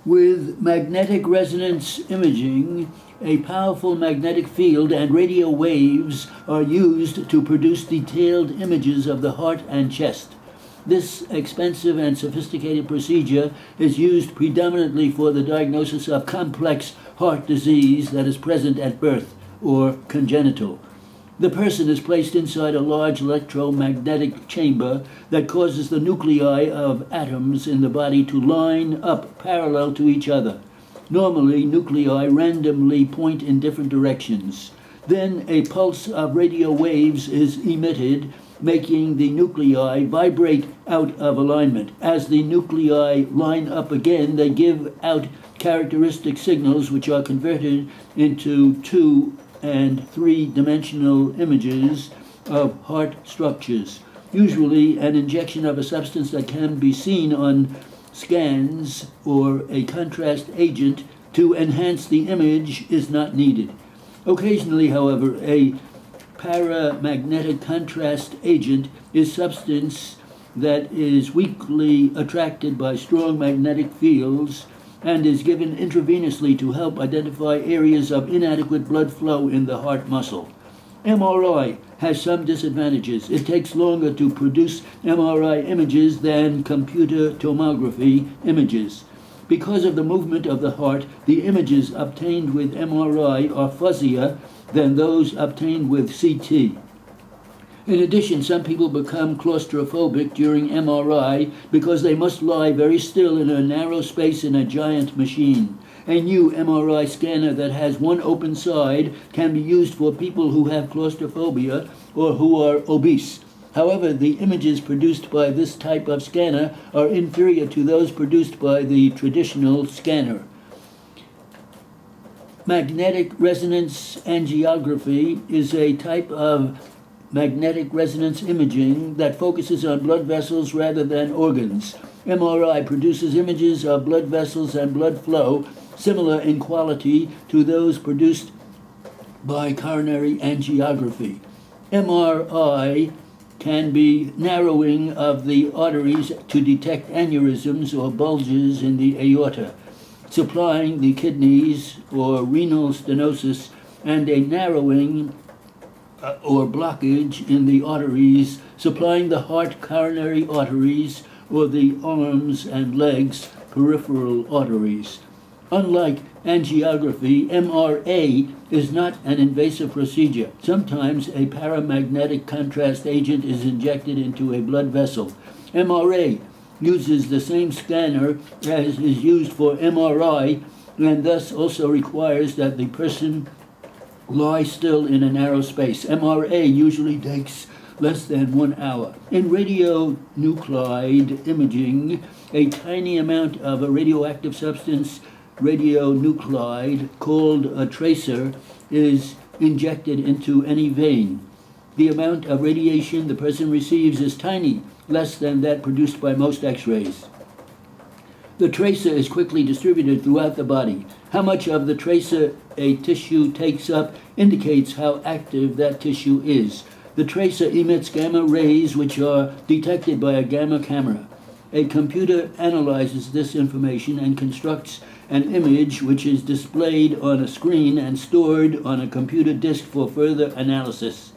With magnetic resonance imaging, a powerful magnetic field and radio waves are used to produce detailed images of the heart and chest. This expensive and sophisticated procedure is used predominantly for the diagnosis of complex heart disease that is present at birth or congenital. The person is placed inside a large electromagnetic chamber that causes the nuclei of atoms in the body to line up parallel to each other. Normally, nuclei randomly point in different directions. Then a pulse of radio waves is emitted, making the nuclei vibrate out of alignment. As the nuclei line up again, they give out characteristic signals which are converted into 2 and 3-dimensional images of heart structures. Usually, an injection of a substance that can be seen on scans or a contrast agent to enhance the image is not needed. Occasionally, however, a paramagnetic contrast agent is substance that is weakly attracted by strong magnetic fields and is given intravenously to help identify areas of inadequate blood flow in the heart muscle. MRI has some disadvantages. It takes longer to produce MRI images than computer tomography images. Because of the movement of the heart, the images obtained with MRI are fuzzier than those obtained with CT. In addition, some people become claustrophobic during MRI because they must lie very still in a narrow space in a giant machine. A new MRI scanner that has one open side can be used for people who have claustrophobia or who are obese. However, the images produced by this type of scanner are inferior to those produced by the traditional scanner. Magnetic resonance angiography is a type of magnetic resonance imaging that focuses on blood vessels rather than organs. MRI produces images of blood vessels and blood flow similar in quality to those produced by coronary angiography. MRI can be narrowing of the arteries to detect aneurysms or bulges in the aorta, supplying the kidneys or renal stenosis, and a narrowing or blockage in the arteries, supplying the heart coronary arteries or the arms and legs peripheral arteries. Unlike angiography, MRA is not an invasive procedure. Sometimes a paramagnetic contrast agent is injected into a blood vessel. MRA uses the same scanner as is used for MRI and thus also requires that the person lie still in a narrow space. MRA usually takes less than 1 hour. In radionuclide imaging, a tiny amount of a radioactive substance, radionuclide, called a tracer, is injected into any vein. The amount of radiation the person receives is tiny, less than that produced by most X-rays. The tracer is quickly distributed throughout the body. How much of the tracer a tissue takes up indicates how active that tissue is. The tracer emits gamma rays which are detected by a gamma camera. A computer analyzes this information and constructs an image which is displayed on a screen and stored on a computer disk for further analysis.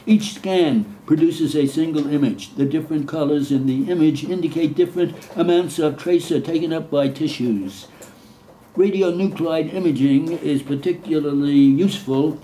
Each scan produces a single image. The different colors in the image indicate different amounts of tracer taken up by tissues. Radionuclide imaging is particularly useful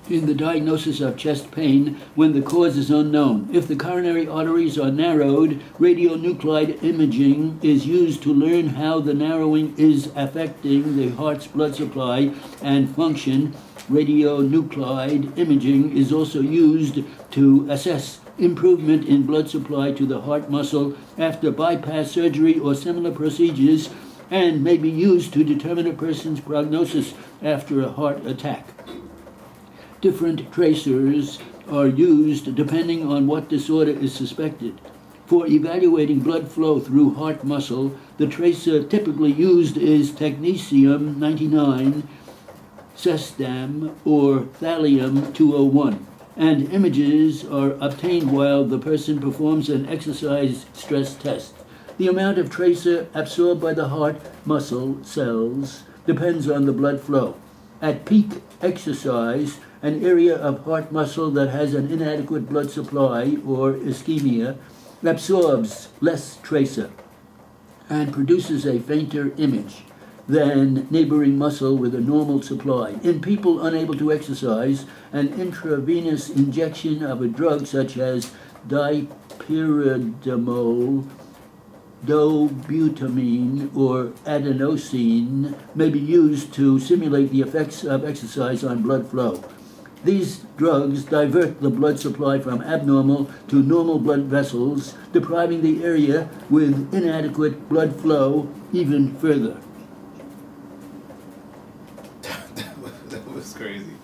in the diagnosis of chest pain when the cause is unknown. If the coronary arteries are narrowed, radionuclide imaging is used to learn how the narrowing is affecting the heart's blood supply and function. Radionuclide imaging is also used to assess improvement in blood supply to the heart muscle after bypass surgery or similar procedures, and may be used to determine a person's prognosis after a heart attack. Different tracers are used depending on what disorder is suspected. For evaluating blood flow through heart muscle, the tracer typically used is technetium-99, cestam, or thallium-201, and images are obtained while the person performs an exercise stress test. The amount of tracer absorbed by the heart muscle cells depends on the blood flow. At peak exercise, an area of heart muscle that has an inadequate blood supply or ischemia absorbs less tracer and produces a fainter image than neighboring muscle with a normal supply. In people unable to exercise, an intravenous injection of a drug such as dipyridamole, dobutamine, or adenosine may be used to simulate the effects of exercise on blood flow. These drugs divert the blood supply from abnormal to normal blood vessels, depriving the area with inadequate blood flow even further. That was crazy.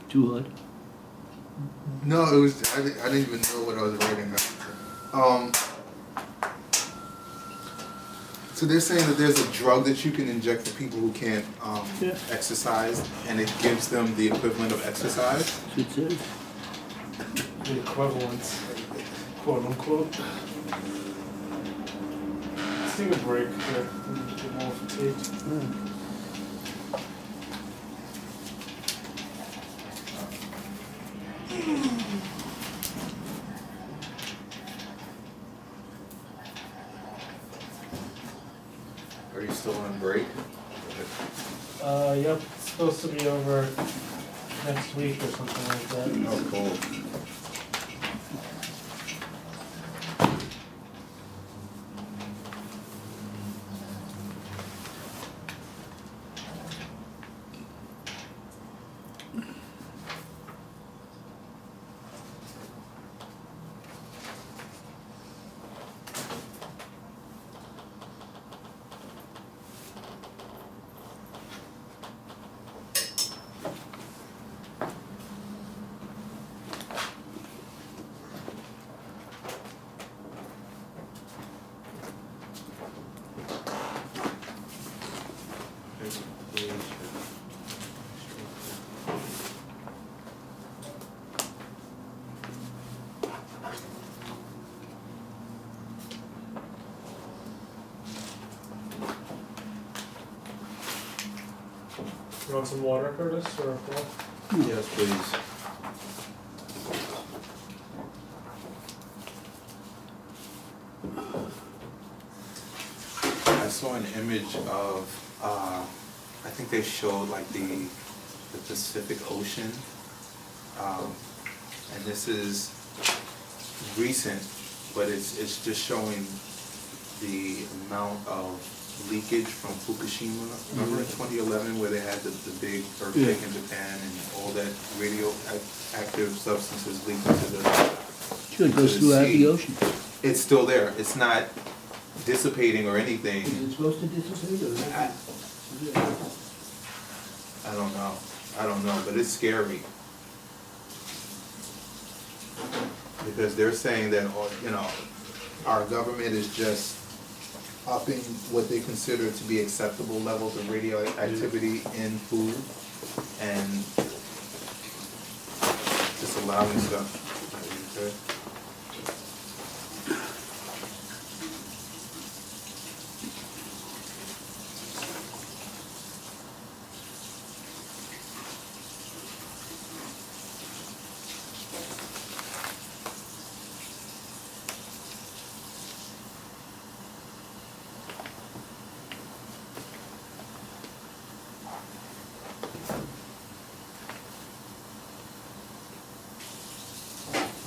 Too hard? No, it was. I didn't even know what I was writing. So they're saying that there's a drug that you can inject for people who can't exercise, and it gives them the equivalent of exercise. It says. The equivalent, quote unquote. Let's take a break here. Get more fatigued. Are you still on break? Yep, it's supposed to be over next week or something like that. Oh, cool. You want some water, Curtis, or what? Yes, please. I saw an image of, I think they showed like the Pacific Ocean. And this is recent, but it's just showing the amount of leakage from Fukushima. Remember in 2011 where they had the big earthquake in Japan and all that radioactive substances leaked into the Sure, it goes throughout the ocean. It's still there. It's not dissipating or anything. Is it supposed to dissipate or not? I don't know. I don't know, but it's scary. Because they're saying that, our government is just upping what they consider to be acceptable levels of radioactivity in food and just allowing stuff. Okay.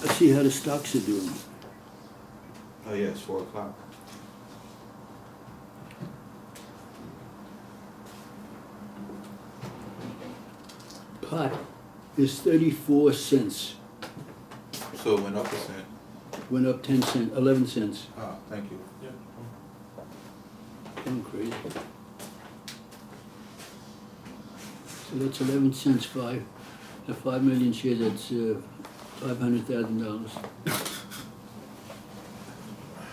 Let's see how the stocks are doing. Oh yeah, it's 4 o'clock. Pot is 34 cents. So it went up a cent. Went up 10 cents, 11 cents. Oh, thank you. Yep. Going crazy. So that's 11 cents, 5 million shares, that's $500,000.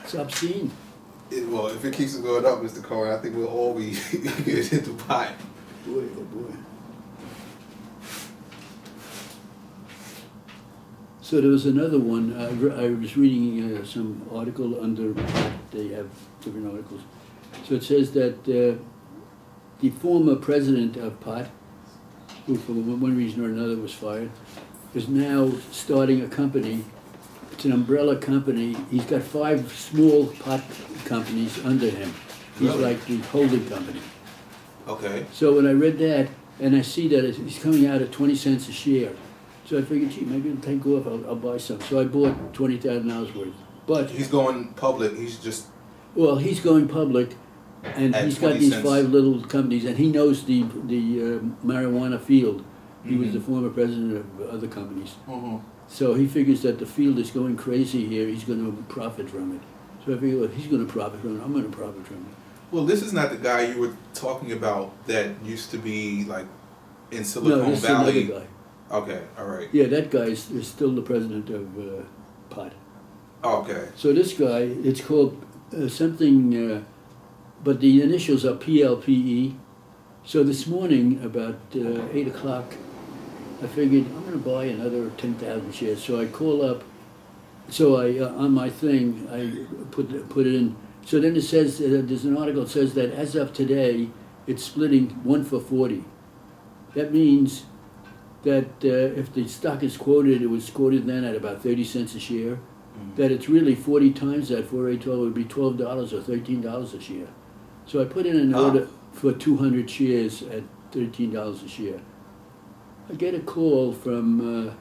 It's obscene. Well, if it keeps going up, Mr. Cohen, I think we'll all be getting into pie. Boy, oh boy. So there was another one, I was reading some article under, they have different articles. So it says that the former president of POT, who for one reason or another was fired, is now starting a company. It's an umbrella company. He's got 5 small pot companies under him. He's Really? like the holding company. Okay. So when I read that, and I see that he's coming out at 20 cents a share, so I figured, gee, maybe it'll take off, I'll buy some. So I bought $20,000 worth. But, He's going public, he's just, well, he's going public, and At he's got 20 these cents. 5 little companies, and he knows the marijuana field. He was Mhm. the former president of other companies. Mhm. So he figures that the field is going crazy here, he's gonna profit from it. So I figure, well, if he's gonna profit from it, I'm gonna profit from it. Well, this is not the guy you were talking about that used to be like in No, Silicon this is another Valley. guy. Okay, all right. Yeah, that guy is still the president of POT. Okay. So this guy, it's called something, but the initials are PLPE. So this morning, about 8 o'clock, I figured I'm gonna buy another 10,000 shares. So I call up, so I, on my thing, I put it in. So then it says, there's an article that says that as of today, it's splitting 1 for 40. That means that if the stock is quoted, it was quoted then at about 30 cents a share, that it's really 40 times that, 4,812 would be $12 or $13 a share. So I put in an order for 200 shares at $13 a share. I get a call from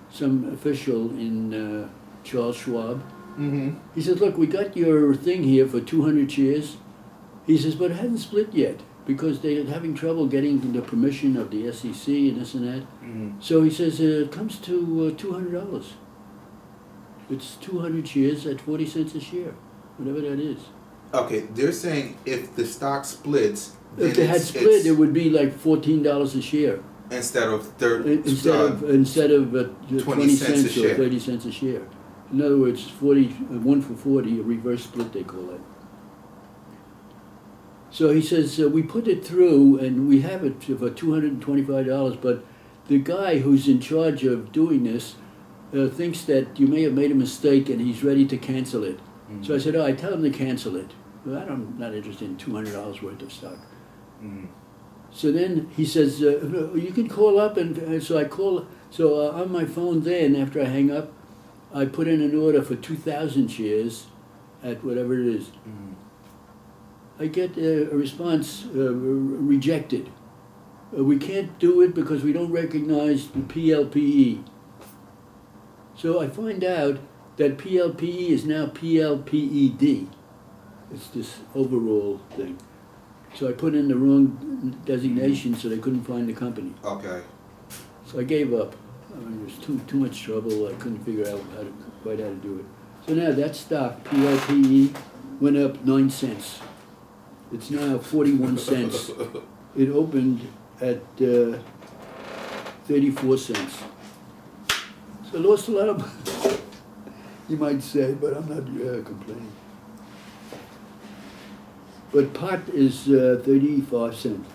some official in Charles Schwab. Mm-hmm. He says, look, we got your thing here for 200 shares. He says, but it hasn't split yet because they're having trouble getting the permission of the SEC and this and that. Mm-hmm. So he says, it comes to $200. It's 200 shares at 40 cents a share, whatever that is. Okay, they're saying if the stock splits, then If they had it's split, it would be like $14 a share instead of instead of 20 cents or share. 30 cents a share. In other words, 1 for 40, a reverse split they call it. So he says, we put it through and we have it for $225, but the guy who's in charge of doing this thinks that you may have made a mistake and he's ready to cancel it. Mm-hmm. So I said, I tell him to cancel it. Well, I'm not interested in $200 worth of stock. Mm-hmm. So then he says, no, you can call up, and so I call. So on my phone then, after I hang up, I put in an order for 2,000 shares at whatever it is. Mm-hmm. I get a response, rejected. We can't do it because we don't recognize the PLPE. So I find out that PLPE is now PLPED. It's this overall thing. So I put in the wrong designation, so they couldn't find the company. Okay. So I gave up. I mean, it was too much trouble. I couldn't figure out quite how to do it. So now that stock, PLPE, went up 9 cents. It's now 41 cents. It opened at 34 cents. So I lost a lot of money, you might say, but I'm not complaining. But pot is 35 cents.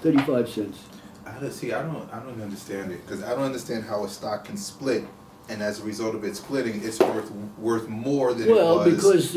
I don't understand it because I don't understand how a stock can split, and as a result of it splitting, it's worth more than it Well, was. because